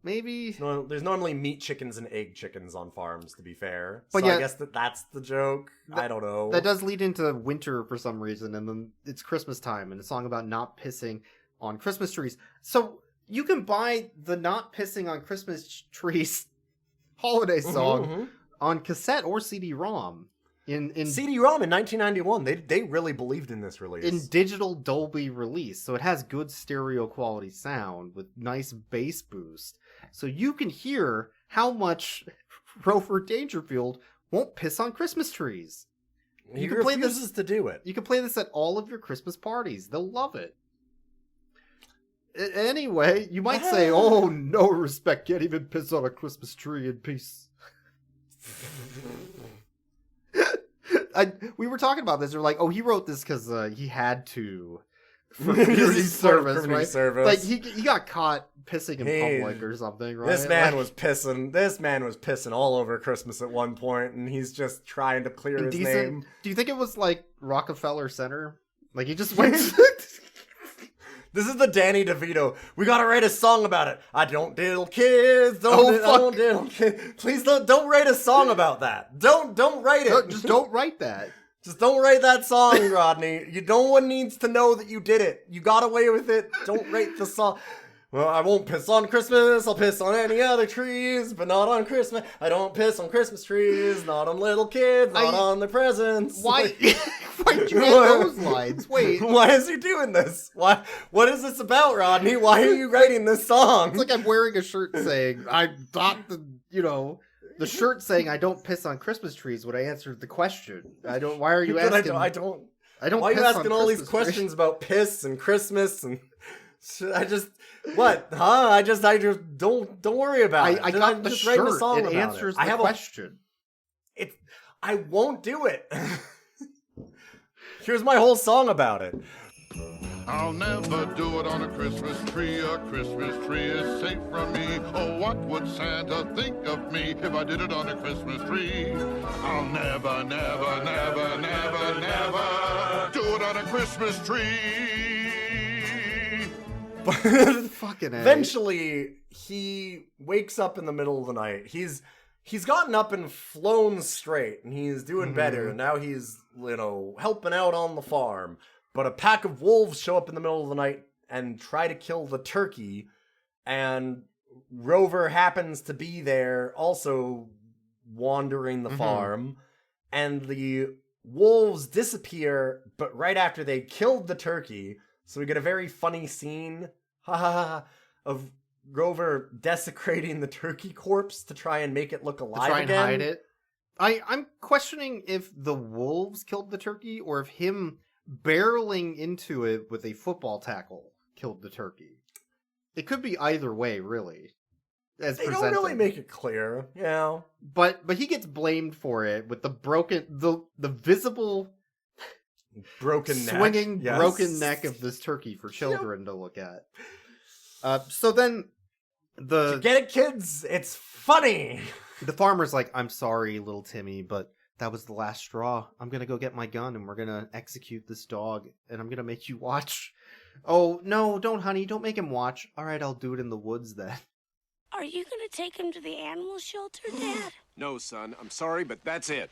Maybe. There's normally meat chickens and egg chickens on farms, to be fair. But so yeah, I guess that's the joke. I don't know. That does lead into winter for some reason, and then it's Christmas time, and a song about not pissing on Christmas trees. So you can buy the Not Pissing on Christmas Trees holiday song on cassette or CD-ROM. In CD-ROM in 1991, they really believed in this release. In digital Dolby release, so it has good stereo quality sound with nice bass boost. So you can hear how much Rover Dangerfield won't piss on Christmas trees. He refuses to do it. You can play this at all of your Christmas parties. They'll love it. Anyway, you might say, oh, no respect, can't even piss on a Christmas tree in peace. We were talking about this. They're like, oh, he wrote this because he had to for community service, right? Service. Like he got caught pissing in public or something, right? This man was pissing. This man was pissing all over Christmas at one point, and he's just trying to clear his name. Do you think it was like Rockefeller Center? Like he just went. This is the Danny DeVito. We gotta write a song about it. I don't diddle kids. I don't diddle kids. Please don't write a song about that. Don't write it. Just don't write that. Just don't write that song, Rodney. No one needs to know that you did it. You got away with it. Don't write the song. Well, I won't piss on Christmas. I'll piss on any other trees, but not on Christmas. I don't piss on Christmas trees, not on little kids, not on the presents. Why? Why'd you add those lines? Wait. Why is he doing this? Why? What is this about, Rodney? Why are you writing this song? It's like I'm wearing a shirt saying, I thought the shirt saying I don't piss on Christmas trees when I answered the question. Why are you asking? I don't. Why are you asking all these questions about piss and Christmas and... What? Huh? I just don't worry about it. I got the shirt. Writing a song it answers the question. I won't do it. Here's my whole song about it. I'll never do it on a Christmas tree. A Christmas tree is safe from me. Oh, what would Santa think of me if I did it on a Christmas tree? I'll never, never, never, never, never do it on a Christmas tree. Fucking A. Eventually, he wakes up in the middle of the night. He's gotten up and flown straight, and he's doing better. And now he's, helping out on the farm. But a pack of wolves show up in the middle of the night and try to kill the turkey. And Rover happens to be there, also wandering the farm. And the wolves disappear, but right after they killed the turkey. So we get a very funny scene of Rover desecrating the turkey corpse to try and make it look alive to try again. and hide it. I'm questioning if the wolves killed the turkey or if him barreling into it with a football tackle killed the turkey. It could be either way, really. As They presented. don't really make it clear, But he gets blamed for it with the visible broken neck. swinging Yes. broken neck of this turkey for children to look at. So then Get it, kids? It's funny. The farmer's like, I'm sorry, little Timmy, but that was the last straw. I'm gonna go get my gun and we're gonna execute this dog and I'm gonna make you watch. Oh, no, don't, honey. Don't make him watch. All right, I'll do it in the woods then. Are you gonna take him to the animal shelter, Dad? No, son, I'm sorry, but that's it.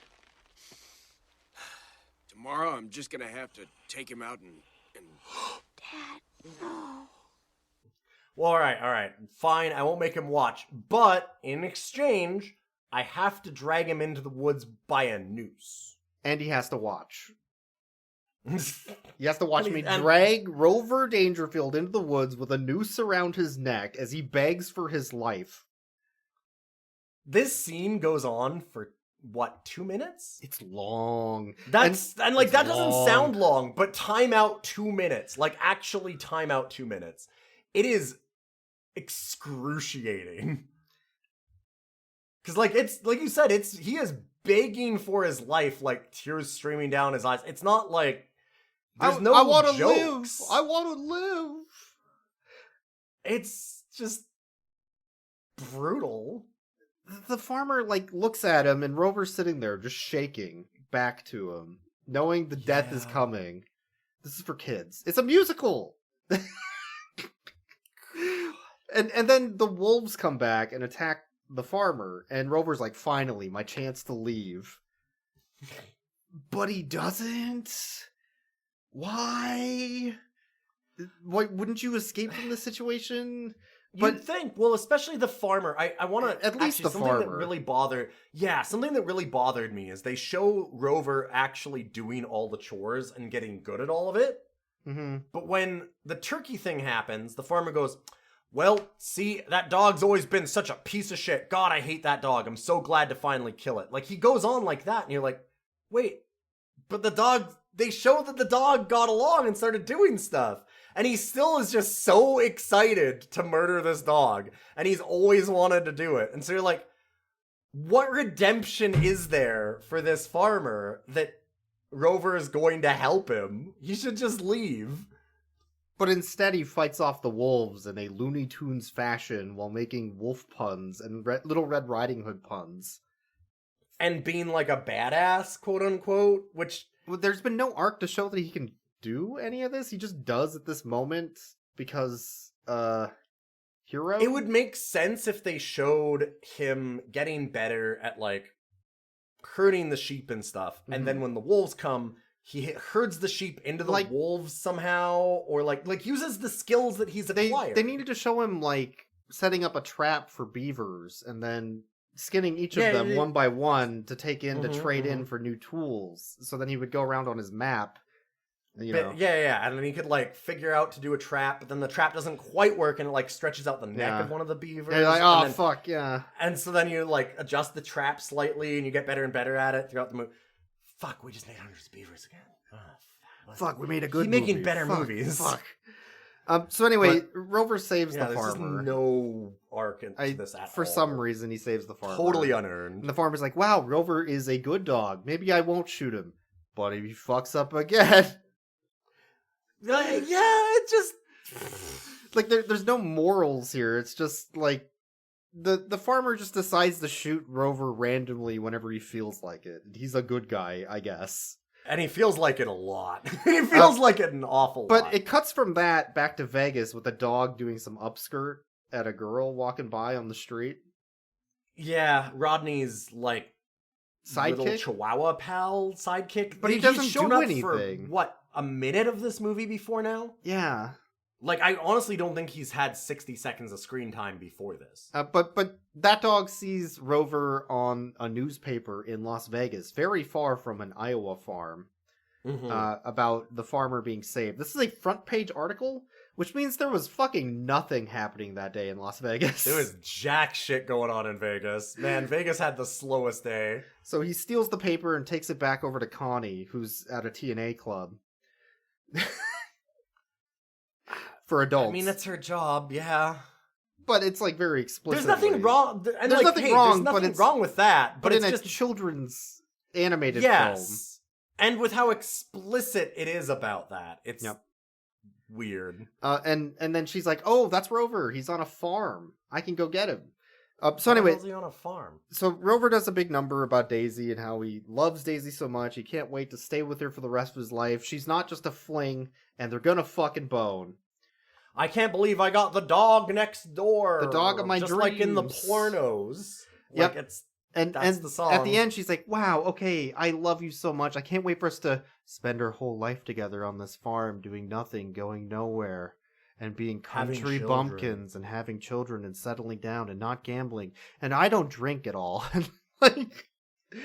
Tomorrow, I'm just gonna have to take him out and... Dad, no. Well, all right. Fine, I won't make him watch. But in exchange, I have to drag him into the woods by a noose. And he has to watch. He has to watch me drag Rover Dangerfield into the woods with a noose around his neck as he begs for his life. This scene goes on for, 2 minutes? It's long. That doesn't long. sound long, but time out 2 minutes. Like, actually time out 2 minutes. It is excruciating. Because, it's like you said, he is begging for his life, like tears streaming down his eyes. It's not like there's no I want to jokes. live. I want to live. It's just brutal. The farmer looks at him, and Rover's sitting there just shaking back to him, knowing the death is coming. This is for kids. It's a musical. And then the wolves come back and attack the farmer, and Rover's like, finally, my chance to leave. But he doesn't. Why? Wouldn't you escape from this situation? You'd think. Well, especially the farmer. I want to... At least the something farmer. that really bothered... Yeah, something that really bothered me is they show Rover actually doing all the chores and getting good at all of it. Mm-hmm. But when the turkey thing happens, the farmer goes, well, see, that dog's always been such a piece of shit. God, I hate that dog. I'm so glad to finally kill it. He goes on like that, and you're like, wait, but the dog... They show that the dog got along and started doing stuff. And he still is just so excited to murder this dog. And he's always wanted to do it. And so you're like, what redemption is there for this farmer that Rover is going to help him? He should just leave. But instead he fights off the wolves in a Looney Tunes fashion while making wolf puns and Little Red Riding Hood puns. And being like a badass, quote unquote, which... Well, there's been no arc to show that he can do any of this. He just does at this moment because, hero? It would make sense if they showed him getting better at, herding the sheep and stuff. Mm-hmm. And then when the wolves come, he herds the sheep into the wolves somehow, or, uses the skills that he's acquired. They needed to show him, setting up a trap for beavers and then skinning each of them one by one to take in to trade in for new tools. So then he would go around on his map. Yeah, and then he could figure out to do a trap, but then the trap doesn't quite work, and it like stretches out the neck of one of the beavers. And you're like, oh, fuck, yeah. And so then you like adjust the trap slightly, and you get better and better at it throughout the movie. Fuck, we just made hundreds of beavers again. Oh, fuck, we made a good movie. He's making better movies. Fuck. So anyway, Rover saves the farmer. There's no arc into this at all. For some reason, he saves the farmer. Totally unearned. And the farmer's like, wow, Rover is a good dog. Maybe I won't shoot him. but he fucks up again. Yeah, it just... Like, there's no morals here. It's just, like, the farmer just decides to shoot Rover randomly whenever he feels like it. He's a good guy, I guess. And he feels like it a lot. He feels like it an awful lot. But it cuts from that back to Vegas with a dog doing some upskirt at a girl walking by on the street. Yeah, Rodney's, like, sidekick? Little chihuahua pal sidekick. But he doesn't shown do up anything. For, what, a minute of this movie before now? Yeah. Like, I honestly don't think he's had 60 seconds of screen time before this. But that dog sees Rover on a newspaper in Las Vegas, very far from an Iowa farm, about the farmer being saved. This is a front page article, which means there was fucking nothing happening that day in Las Vegas. There was jack shit going on in Vegas. Man, Vegas had the slowest day. So he steals the paper and takes it back over to Connie, who's at a TNA club. For adults. I mean, that's her job, yeah. But it's like very explicit. There's nothing wrong. And there's like, nothing wrong, there's nothing but it's wrong with that. But it's in just a children's animated film. Yes. And with how explicit it is about that, it's weird. And then she's like, "Oh, that's Rover. He's on a farm. I can go get him." So anyway, is he on a farm? So Rover does a big number about Daisy and how he loves Daisy so much he can't wait to stay with her for the rest of his life. She's not just a fling, and they're gonna fucking bone. I can't believe I got the dog next door. The dog of my just dreams. like in the pornos. Yep. Like That's the song. At the end, she's like, "Wow, okay, I love you so much. I can't wait for us to spend our whole life together on this farm, doing nothing, going nowhere, and being Having country children. bumpkins and having children and settling down and not gambling. And I don't drink at all." Like,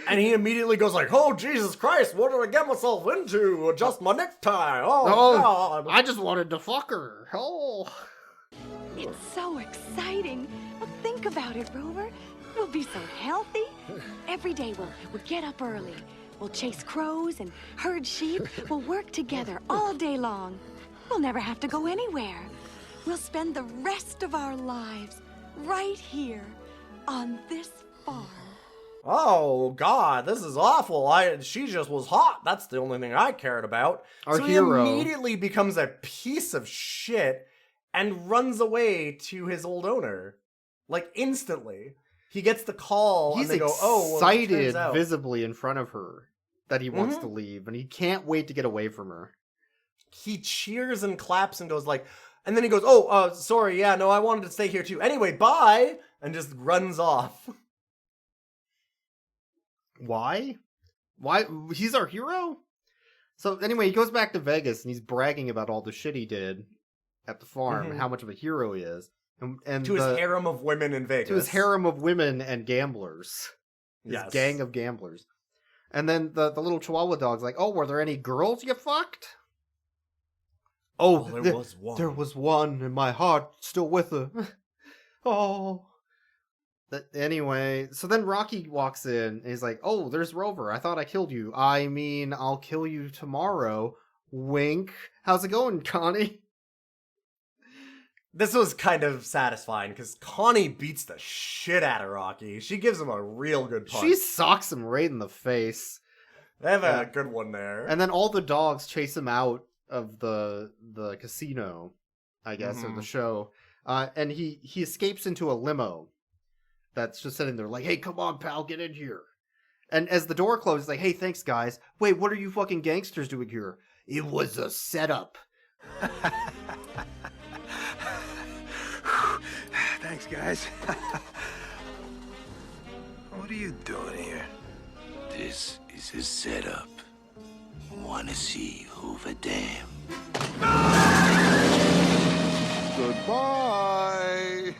and he immediately goes like, "Oh, Jesus Christ, what did I get myself into? Adjust my necktie. Oh, God. I just wanted to fuck her. Oh. It's so exciting. Well, think about it, Rover. We'll be so healthy. Every day we'll get up early. We'll chase crows and herd sheep. We'll work together all day long. We'll never have to go anywhere. We'll spend the rest of our lives right here on this farm." Oh, God, this is awful. She just was hot. That's the only thing I cared about. Our so hero. He immediately becomes a piece of shit and runs away to his old owner. Like, instantly. He gets the call He's and they go, "Oh, well, it turns excited out." visibly in front of her that he wants to leave, and he can't wait to get away from her. He cheers and claps and goes like, and then he goes, "Oh, sorry, yeah, no, I wanted to stay here too. Anyway, bye," and just runs off. Why? He's our hero? So anyway, he goes back to Vegas and he's bragging about all the shit he did at the farm and how much of a hero he is. And to his harem of women in Vegas. To his harem of women and gamblers. His gang of gamblers. And then the little Chihuahua dog's like, "Oh, were there any girls you fucked?" "Oh, there was one. There was one, and my heart still with her." Oh. Anyway, so then Rocky walks in and he's like, "Oh, there's Rover. I thought I killed you. I mean, I'll kill you tomorrow. Wink. How's it going, Connie?" This was kind of satisfying because Connie beats the shit out of Rocky. She gives him a real good punch. She socks him right in the face. They have a good one there. And then all the dogs chase him out of the casino, I guess, or the show. And he escapes into a limo that's just sitting there like, "Hey, come on, pal, get in here." And as the door closes, like, "Hey, thanks, guys. Wait, what are you fucking gangsters doing here?" "It was a setup." Thanks, guys. What are you doing here? This is a setup. Wanna see Hoover Dam? Goodbye.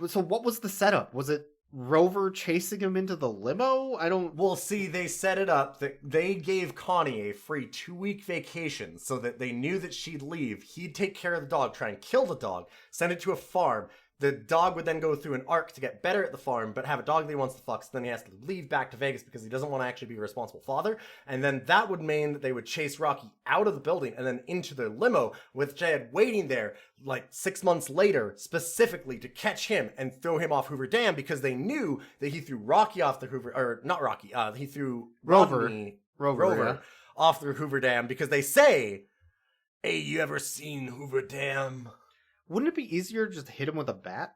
So what was the setup? Was it Rover chasing him into the limo? I don't... Well, see, they set it up that they gave Connie a free 2-week vacation so that they knew that she'd leave. He'd take care of the dog, try and kill the dog, send it to a farm. The dog would then go through an arc to get better at the farm, but have a dog that he wants to fuck, so then he has to leave back to Vegas because he doesn't want to actually be a responsible father. And then that would mean that they would chase Rocky out of the building and then into their limo, with Jed waiting there like 6 months later, specifically to catch him and throw him off Hoover Dam because they knew that he threw Rocky off the Hoover, or not Rocky, he threw Rover. Rodney, Rover, yeah. off through Hoover Dam because they say, "Hey, you ever seen Hoover Dam?" Wouldn't it be easier to just hit him with a bat?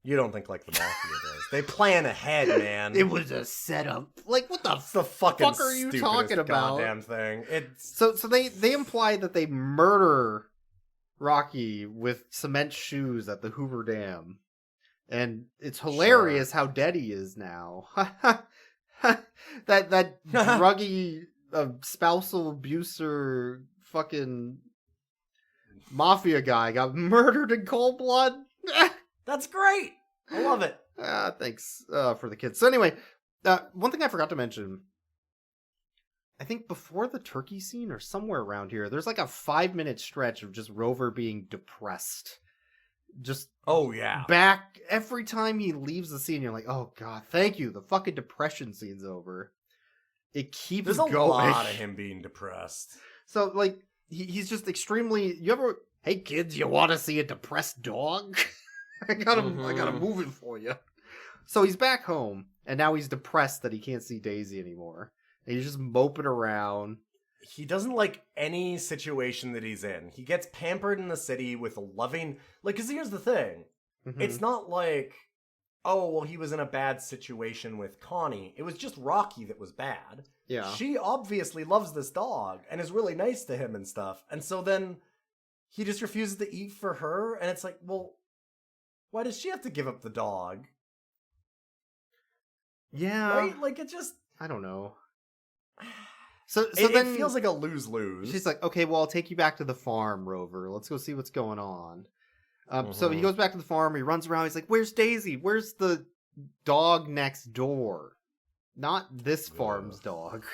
You don't think like the Mafia does. They plan ahead, man. It was a setup. Like, what the fuck are you talking about? Goddamn thing. It's so they imply that they murder Rocky with cement shoes at the Hoover Dam. And it's hilarious how dead he is now. that druggy spousal abuser fucking mafia guy got murdered in cold blood. That's great. I love it. Thanks for the kids. So anyway, one thing I forgot to mention. I think before the turkey scene or somewhere around here, there's like a 5-minute stretch of just Rover being depressed. Just back every time he leaves the scene, you're like, oh god, thank you. The fucking depression scene's over. It keeps going. There's a lot of him being depressed. So like he's just extremely. Hey kids, you want to see a depressed dog? I got a movie for you. So he's back home, and now he's depressed that he can't see Daisy anymore. And he's just moping around. He doesn't like any situation that he's in. He gets pampered in the city with a loving... Like, because here's the thing. Mm-hmm. It's not like, oh, well, he was in a bad situation with Connie. It was just Rocky that was bad. Yeah. She obviously loves this dog and is really nice to him and stuff. And so then he just refuses to eat for her. And it's like, well, why does she have to give up the dog? Yeah. Right? Like, it just... I don't know. So then it feels like a lose-lose. She's like, okay, well, I'll take you back to the farm, Rover. Let's go see what's going on. So he goes back to the farm. He runs around. He's like, where's Daisy? Where's the dog next door? Not this farm's dog.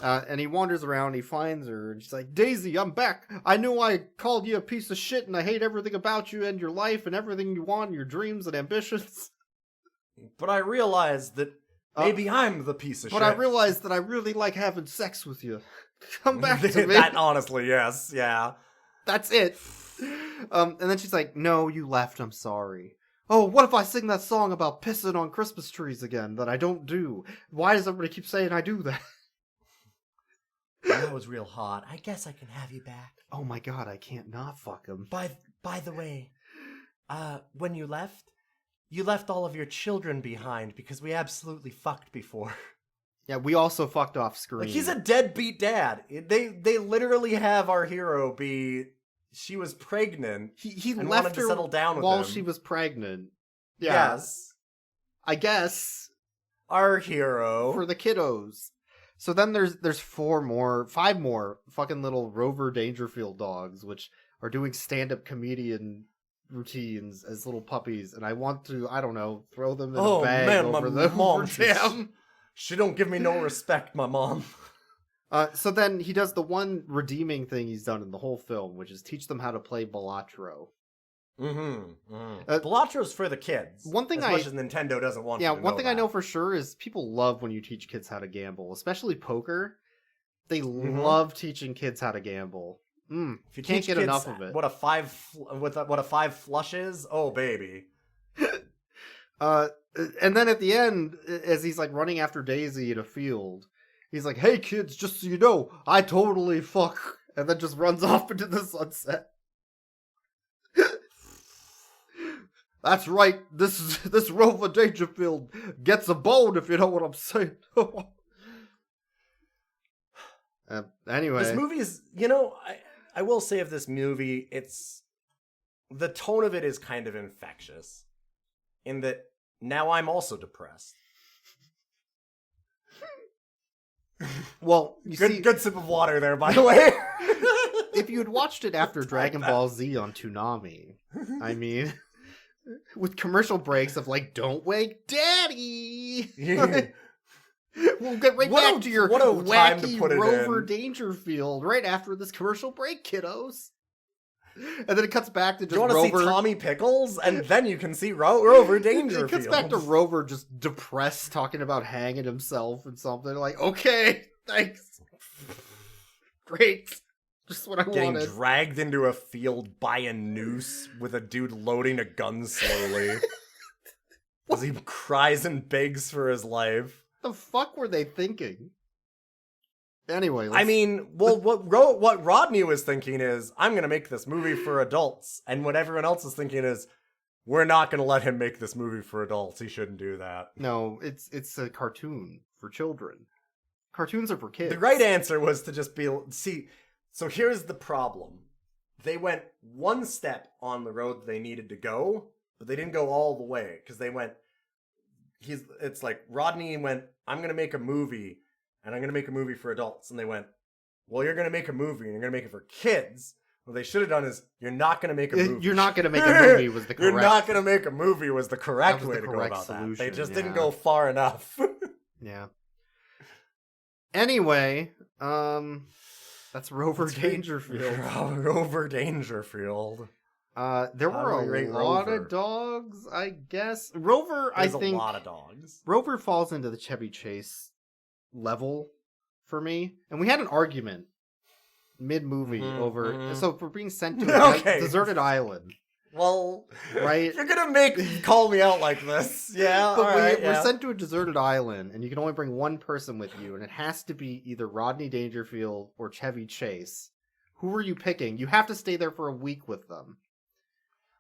And he wanders around. He finds her. And she's like, Daisy, I'm back. I knew I called you a piece of shit, and I hate everything about you and your life and everything you want, your dreams and ambitions. But I realized that maybe I'm the piece of shit. But I realized that I really like having sex with you. Come back to me. That honestly, yes, yeah. That's it. And then she's like, no, you left, I'm sorry. Oh, what if I sing that song about pissing on Christmas trees again that I don't do? Why does everybody keep saying I do that? That was real hot. I guess I can have you back. Oh my god, I can't not fuck him. By the way, when you left all of your children behind because we absolutely fucked before. Yeah, we also fucked off screen. Like, he's a deadbeat dad. They literally have our hero be... She was pregnant. He and left wanted her to settle down with while him. she was pregnant. Yeah. Yes. I guess. Our hero. For the kiddos. So then there's 5 more fucking little Rover Dangerfield dogs, which are doing stand-up comedian routines as little puppies, and I want to, I don't know, throw them in a bag over the Hoover Dam. She don't give me no respect, my mom. So then he does the one redeeming thing he's done in the whole film, which is teach them how to play Balatro. Balatro's for the kids. One thing much as Nintendo doesn't want. Yeah, you to one know thing that. I know for sure is people love when you teach kids how to gamble, especially poker. They love teaching kids how to gamble. If you can't teach get kids enough of it. What a five flush is? Oh baby. And then at the end, as he's like running after Daisy in a field, he's like, "Hey kids, just so you know, I totally fuck," and then just runs off into the sunset. That's right. This Rover Dangerfield gets a bone, if you know what I'm saying. Anyway, this movie is, I will say of this movie, the tone of it is kind of infectious, in that now I'm also depressed. Well, good sip of water there, by the way. If you had watched it after Dragon Ball Z on Toonami, I mean, with commercial breaks of like, "Don't wake Daddy." We'll get right back to your wacky Rover Dangerfield right after this commercial break, kiddos. And then it cuts back to just Rover. You want to see Tommy Pickles? And then you can see Rover Dangerfield. It cuts back to Rover just depressed, talking about hanging himself and something. Like, okay, thanks. Great. Just what I wanted. Getting dragged into a field by a noose with a dude loading a gun slowly. As he cries and begs for his life. the fuck were they thinking? Anyway, I mean, well, what Rodney was thinking is, I'm gonna make this movie for adults, and what everyone else is thinking is, we're not gonna let him make this movie for adults. He shouldn't do that. No, it's a cartoon for children. Cartoons are for kids. The right answer was to just be... See, so here's the problem. They went one step on the road they needed to go, but they didn't go all the way, because they went... It's like, Rodney went, I'm going to make a movie, and I'm going to make a movie for adults. And they went, well, you're going to make a movie, and you're going to make it for kids. What they should have done is, you're not going to make a movie. You're not going to make a movie was the correct... You're not going to make a movie was the correct way to go about solution, that. They just didn't go far enough. Yeah. Anyway, that's Rover Dangerfield. Rover Dangerfield. There were a lot of dogs, I guess. Rover, I think... a lot of dogs. Rover falls into the Chevy Chase level for me. And we had an argument mid-movie over... So for being sent to a deserted island... Well, right? You're gonna call me out like this. Yeah, but we're we're sent to a deserted island, and you can only bring one person with you, and it has to be either Rodney Dangerfield or Chevy Chase. Who are you picking? You have to stay there for a week with them.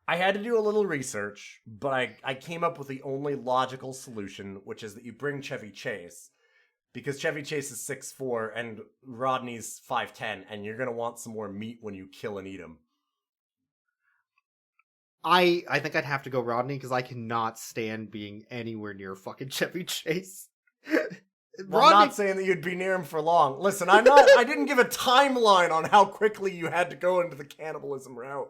I had to do a little research, but I came up with the only logical solution, which is that you bring Chevy Chase, because Chevy Chase is 6'4", and Rodney's 5'10", and you're gonna want some more meat when you kill and eat him. I think I'd have to go Rodney because I cannot stand being anywhere near fucking Chevy Chase. Well, I'm not saying that you'd be near him for long. Listen, I didn't give a timeline on how quickly you had to go into the cannibalism route.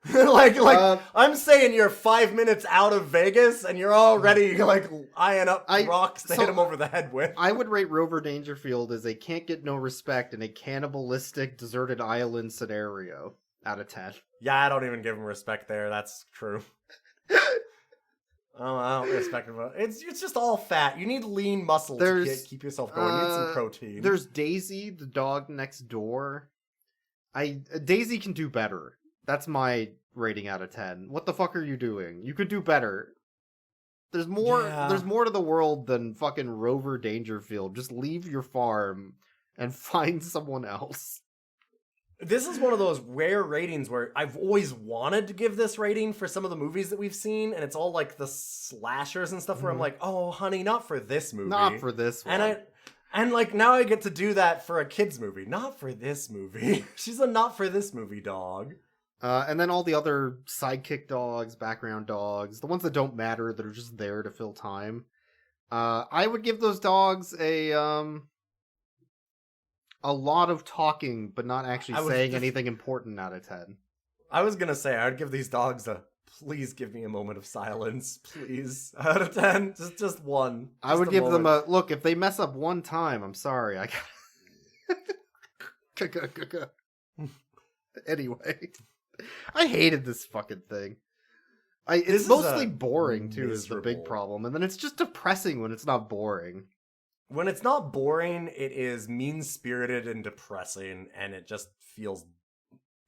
I'm saying you're 5 minutes out of Vegas and you're already eyeing up rocks to hit him over the head with. I would rate Rover Dangerfield as a can't get no respect in a cannibalistic deserted island scenario out of 10. Yeah, I don't even give him respect there. That's true. I don't respect him. It's just all fat. You need lean muscle to keep yourself going. You need some protein. There's Daisy, the dog next door. Daisy can do better. That's my rating out of 10. What the fuck are you doing? You could do better. There's more. Yeah. There's more to the world than fucking Rover Dangerfield. Just leave your farm and find someone else. This is one of those rare ratings where I've always wanted to give this rating for some of the movies that we've seen, and it's all like the slashers and stuff where I'm like, oh, honey, not for this movie. Not for this one. And now I get to do that for a kid's movie. Not for this movie. She's a not for this movie dog. And then all the other sidekick dogs, background dogs, the ones that don't matter, that are just there to fill time. I would give those dogs a lot of talking, but not actually saying anything important out of 10. I was gonna say, I'd give these dogs a please give me a moment of silence, please, out of 10. Just one. I would give them a, look, if they mess up one time, I'm sorry. I got Anyway. I hated this fucking thing. It's mostly boring, too, is the big problem. And then it's just depressing when it's not boring. When it's not boring, it is mean-spirited and depressing, and it just feels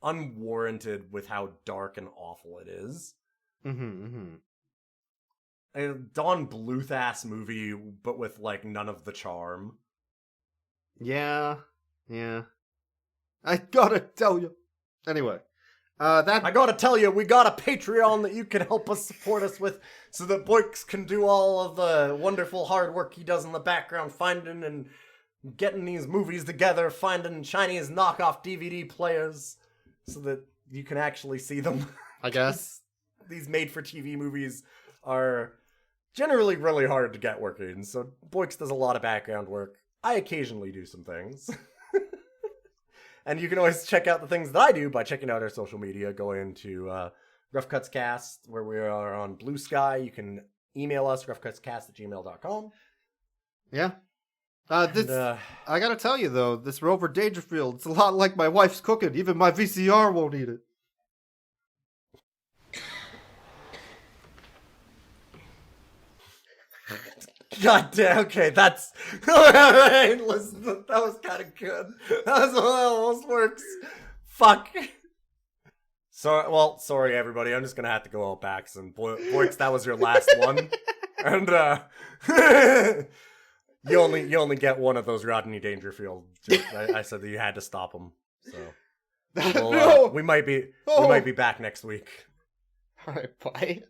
unwarranted with how dark and awful it is. A Don Bluth-ass movie, but with, none of the charm. Yeah. I gotta tell you. Anyway. I gotta tell you, we got a Patreon that you can help us support us with so that Boyks can do all of the wonderful hard work he does in the background, finding and getting these movies together, finding Chinese knockoff DVD players so that you can actually see them. I guess. These made-for-TV movies are generally really hard to get working, so Boyks does a lot of background work. I occasionally do some things. And you can always check out the things that I do by checking out our social media. Go into Rough Cuts Cast, where we are on Blue Sky. You can email us, roughcutscast@gmail.com. Yeah. I gotta tell you, though, this Rover Dangerfield, it's a lot like my wife's cooking. Even my VCR won't eat it. God damn, okay, that's... Alright, listen, that was kind of good. That almost works. Fuck. Sorry, everybody, I'm just gonna have to go out back, and Boyks, that was your last one. And, You only get one of those Rodney Dangerfield jokes. I said that you had to stop him. So No! we might be back next week. All right, bye.